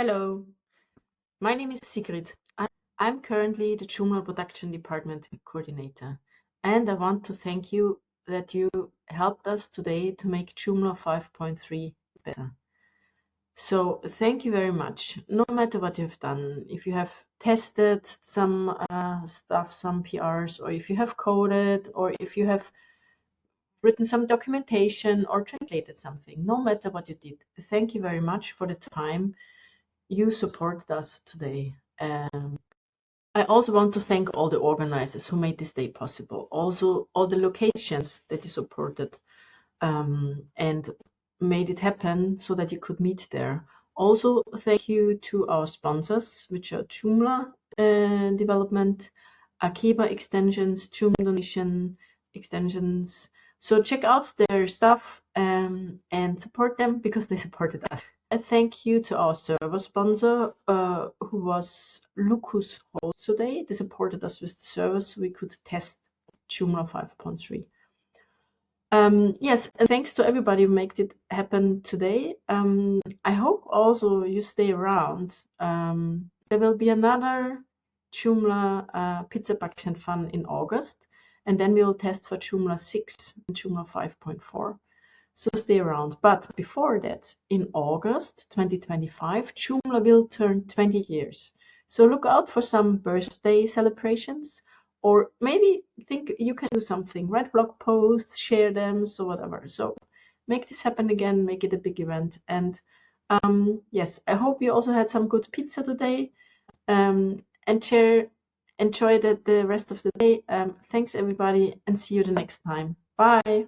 Hello, my name is Sigrid. I'm currently the Joomla Production Department Coordinator, and I want to thank you that you helped us today to make Joomla 5.3 better. So thank you very much. No matter what you've done, if you have tested some stuff, some PRs, or if you have coded, or if you have written some documentation or translated something, no matter what you did, thank you very much for the time you supported us today. I also want to thank all the organizers who made this day possible. Also, all the locations that you supported and made it happen so that you could meet there. Also, thank you to our sponsors, which are Joomla Development, Akeba Extensions, Joomla Donation Extensions. So check out their stuff and support them because they supported us. A thank you to our server sponsor, who was Lucus Host today. They supported us with the server so we could test Joomla 5.3. Yes, and thanks to everybody who made it happen today. I hope also you stay around. There will be another Joomla Pizza Bugs and Fun in August, and then we will test for Joomla 6 and Joomla 5.4. So stay around. But before that, in August 2025, Joomla will turn 20 years. So look out for some birthday celebrations, or maybe think you can do something. Write blog posts, share them, so whatever. So make this happen again, make it a big event. And yes, I hope you also had some good pizza today. And enjoy the rest of the day. Thanks everybody, and see you the next time. Bye.